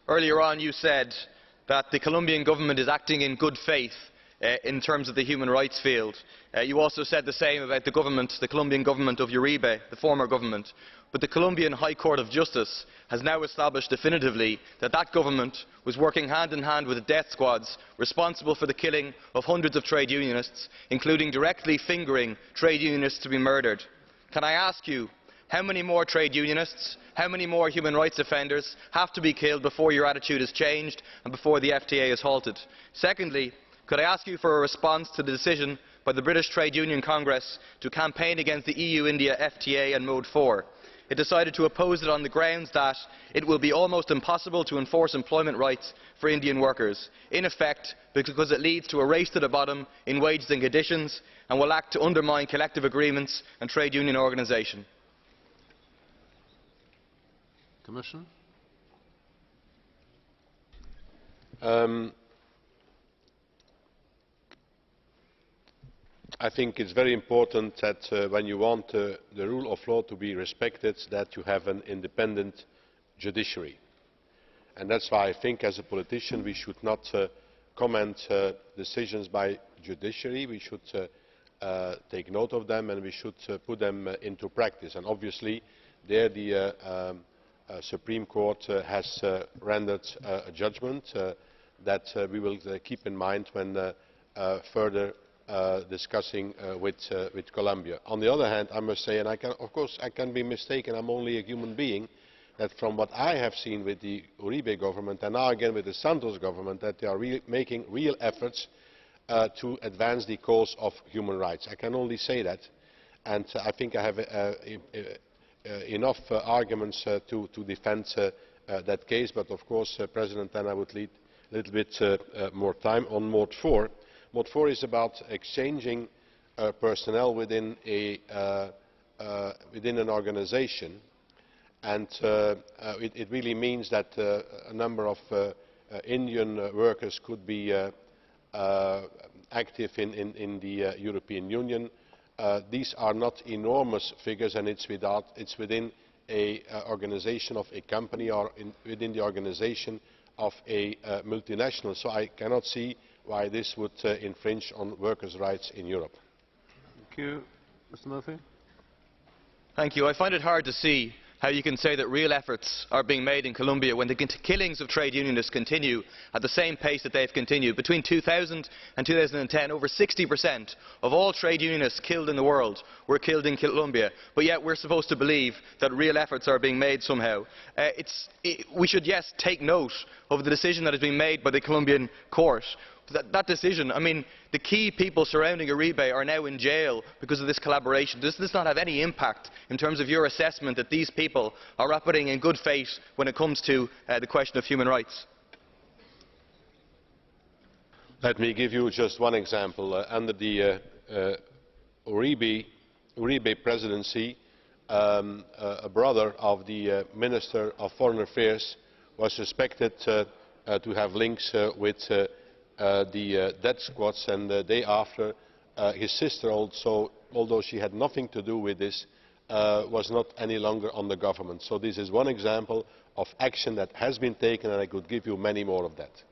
Earlier on you said that the Colombian government is acting in good faith in terms of the human rights field. You also said the same about the Colombian government of Uribe, the former government. But the Colombian High Court of Justice has now established definitively that that government was working hand in hand with the death squads responsible for the killing of hundreds of trade unionists, including directly fingering trade unionists to be murdered. Can I ask you, how many more trade unionists, how many more human rights offenders have to be killed before your attitude is changed and before the FTA is halted? Secondly, could I ask you for a response to the decision by the British Trade Union Congress to campaign against the EU-India FTA and Mode 4? It decided to oppose it on the grounds that it will be almost impossible to enforce employment rights for Indian workers, in effect because it leads to a race to the bottom in wages and conditions and will act to undermine collective agreements and trade union organisation. Commissioner? I think it is very important that when you want the rule of law to be respected, that you have an independent judiciary. And that is why I think as a politician we should not comment decisions by judiciary. We should take note of them and we should put them into practice. And obviously there the Supreme Court has rendered a judgment that we will keep in mind when further discussing with Colombia. On the other hand, I must say, and of course I can be mistaken, I am only a human being, that from what I have seen with the Uribe government and now again with the Santos government, that they are making real efforts to advance the cause of human rights. I can only say that, and I think I have enough arguments to defend that case, but of course, President, then I would need a little bit more time on Mode 4. Mode 4 is about exchanging personnel within an organisation, and it really means that a number of Indian workers could be active in the European Union. These are not enormous figures, and it is within an organisation of a company or within the organisation of a multinational, so I cannot see why this would infringe on workers' rights in Europe. Thank you. Mr. Murphy? Thank you. I find it hard to see how you can say that real efforts are being made in Colombia when the killings of trade unionists continue at the same pace that they have continued. Between 2000 and 2010, over 60% of all trade unionists killed in the world were killed in Colombia, but yet we are supposed to believe that real efforts are being made somehow. We should, yes, take note of the decision that has been made by the Colombian court. That decision, I mean, the key people surrounding Uribe are now in jail because of this collaboration. Does this not have any impact in terms of your assessment that these people are operating in good faith when it comes to the question of human rights? Let me give you just one example. Under the Uribe presidency, a brother of the Minister of Foreign Affairs was suspected to have links with the death squads, and the day after his sister also, although she had nothing to do with this, was not any longer on the government. So this is one example of action that has been taken, and I could give you many more of that.